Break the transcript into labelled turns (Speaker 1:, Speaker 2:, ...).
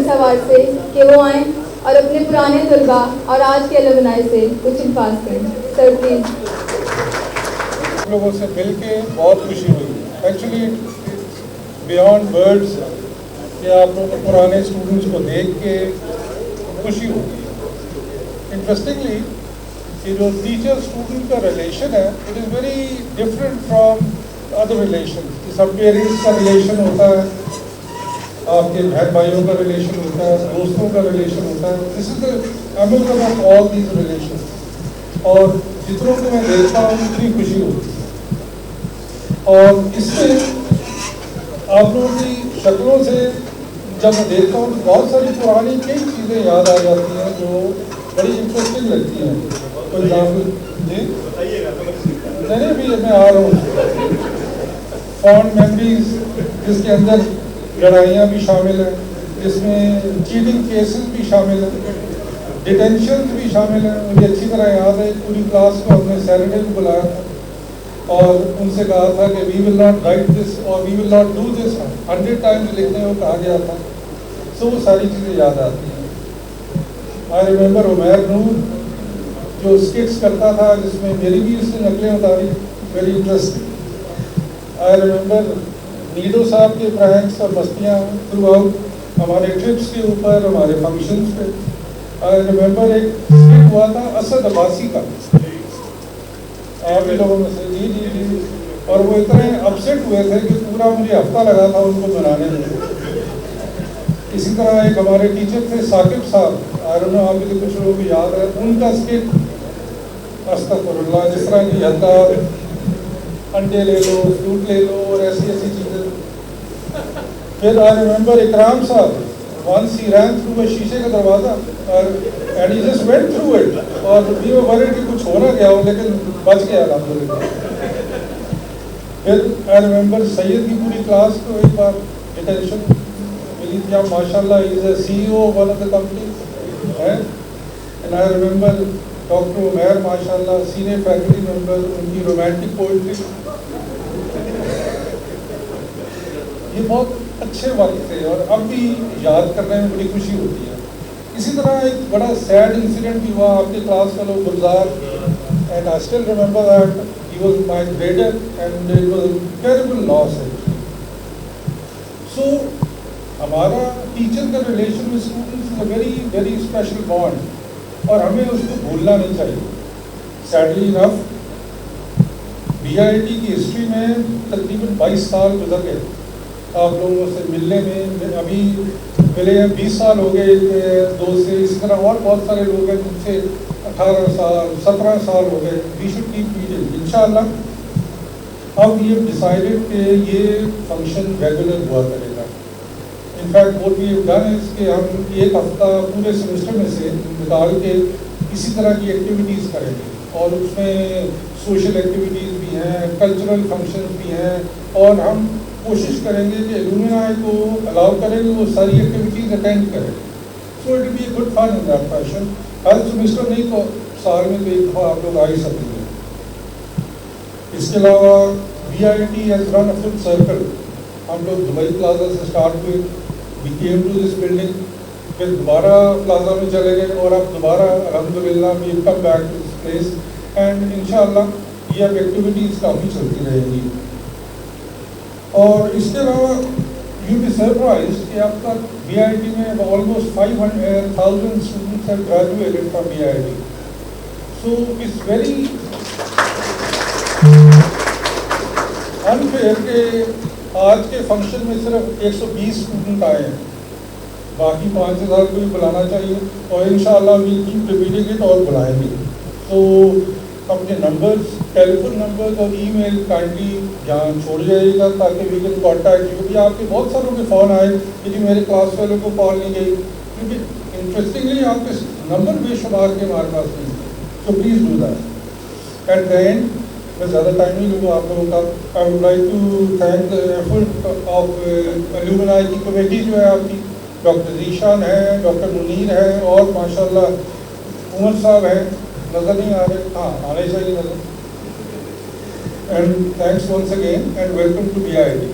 Speaker 1: Prince award سے کہ وہ آئیں اور اپنے پرانے طلباء اور آج کے الومنائی سے کچھ الفاظ کریں. Sir please.
Speaker 2: لوگوں سے مل کے بہت خوشی ہوئی. ایکچولی بیانڈ ورڈز کہ آپ لوگوں کو پرانے اسٹوڈنٹس کو دیکھ کے خوشی ہوتی ہے. انٹرسٹنگلی کہ جو ٹیچر اسٹوڈنٹ کا ریلیشن ہے it is very different from other relation. Sub parents کا ریلیشن ہوتا ہے, آپ کے بہن بھائیوں کا ریلیشن ہوتا ہے, دوستوں کا ریلیشن ہوتا ہے. This is the Amazon of all these relation. اور جتنوں کو میں دیکھتا ہوں اتنی خوشی ہوتی ہے. اور اس سے آپ لوگوں کی شکلوں سے جب میں دیکھتا ہوں تو بہت ساری پرانی کئی چیزیں یاد آ جاتی ہیں جو بڑی انٹرسٹنگ لگتی ہیں. فار ایگزامپل جی نہیں ابھی میں آ رہا ہوں. فونڈ میموریز جس کے اندر لڑائیاں بھی شامل ہیں, جس میں چیٹنگ کیسز بھی شامل ہیں, ڈیٹینشنز بھی شامل ہیں. مجھے اچھی طرح یاد ہے پوری کلاس کو ہم نے سیٹرڈے کو بلایا تھا اور ان سے کہا تھا کہ وی ول ناٹ رائٹ دس اور we will not do this. 100 times لکھنے کو کہا گیا تھا. سو وہ ساری چیزیں یاد آتی ہیں. آئی ریمبر عمیر نور جو اسکٹس کرتا تھا جس میں میری بھی اس سے نقلیں اتاری, very interesting. I remember Naidu صاحب کے پرینکس اور مستیاں تھرو آؤٹ ہمارے ٹرپس کے اوپر, ہمارے فنکشنس پہ. آئی ریمبر ایک اسکٹ ہوا تھا اسد عباسی کا, آپ ہی لوگوں میں سے. جی جی جی. اور وہ اتنے اپسیٹ ہوئے تھے کہ پورا مجھے ہفتہ لگا تھا ان کو بنانے میں. اسی طرح ایک ہمارے ٹیچر تھے ثاقب صاحب, آئی ڈونٹ نو آپ مجھے کچھ لوگوں کو یاد ہے, ان کا اسکٹ استغفر اللہ جس طرح کی ہتار انڈے لے لو, فروٹ لے لو اور ایسی ایسی چیزیں. پھر آئی ریمبر اکرام صاحب once he ran through a شیشے کا دروازہ اور and he just went through it اور we were worried کہ کچھ ہونا کیا ہو لیکن بچ گیا الحمدللہ. پھر آئی ریمبر سید کی پوری کلاس کو ایک بار ڈیٹینشن ملی تھی. آپ ماشاء اللہ از اے سی ای او ون آف دا کمپنی ہے. And I remember doctor Umair ماشاء اللہ سینئر فیکلٹی ممبر, ان کی رومانٹک پوئٹری. یہ بہت اچھے وقت تھے اور اب بھی یاد کرنے میں بڑی خوشی ہوتی ہے. اسی طرح ایک بڑا سیڈ انسیڈنٹ بھی ہوا آپ کے class fellow Gulzar, and I still remember that he was my grader and it was a terrible loss. So ہمارا ٹیچر کا relation with students is a very very special bond اور ہمیں اس کو بھولنا نہیں چاہیے. Sadly enough B I T کی ہسٹری میں تقریباً 22 سال گزر گئے آپ لوگوں سے ملنے میں. ابھی ملے ہیں 20 سال ہو گئے دو سے. اسی طرح اور بہت سارے لوگ ہیں جن سے 18 سال 17 سال ہو گئے. وی شوڈ کیپ میٹنگ ان شاء اللہ. اب یہ ڈیسائیڈڈ کہ یہ فنکشن ریگولر ہوا کرے گا. In fact what we have done is کہ ہم ایک ہفتہ پورے سیمسٹر میں سے نکال کے اسی طرح کی ایکٹیویٹیز کریں گے اور اس میں سوشل ایکٹیویٹیز بھی ہیں, کلچرل فنکشنز بھی ہیں, اور ہم کوشش کریں گے کہ الومنائی کو الاؤ کریں گے وہ ساری ایکٹیویٹیز اٹینڈ کریں. So it will be a good fun in that fashion. ہر سیمسٹر نہیں تو سال میں تو ایک دفعہ آپ لوگ آ ہی سکیں گے. اس کے علاوہ B I T has run a full circle. ہم لوگ دبئی پلازا سے اسٹارٹ ہوئے, we came to this building, پھر دوبارہ پلازا میں چلے گئے اور اب دوبارہ الحمدللہ we have come back to this place. And ان شاء اللہ یہ اب ایکٹیویٹیز کافی چلتی رہیں گی. اور اس کے علاوہ یو بی سرپرائز کہ اب تک بی آئی ٹی میں almost 500,000 students have graduated from B I T. So it's very unfair کہ آج کے فنکشن میں صرف 120 اسٹوڈنٹ آئے ہیں, باقی 5,000 کو بھی بلانا چاہیے اور ان شاء اللہ وی کیپ ریپیٹنگ اٹ اور بلائیں گے. تو اپنے نمبرز, ٹیلیفون نمبرز اور ای میل کائنڈلی یہاں چھوڑ جائیے گا تاکہ وی کین کانٹیکٹ یو. بھی آپ کے بہت ساروں کے فون آئے کہ جی میرے کلاس والوں کو کال نہیں گئی, کیونکہ انٹرسٹنگلی آپ کے نمبر بے شمار کے ہمارے پاس نہیں تھے. So please do that. At the end میں زیادہ ٹائم نہیں لوں گا آپ لوگوں کا. I would like to thank the effort of alumni کی کمیٹی جو ہے آپ کی. ڈاکٹر ذیشان ہے, ڈاکٹر منیر ہے, اور ماشاء اللہ عمر صاحب ہیں, نظر نہیں آ رہے, ہاں آنے چاہیے نظر. And thanks once again and welcome to B I T.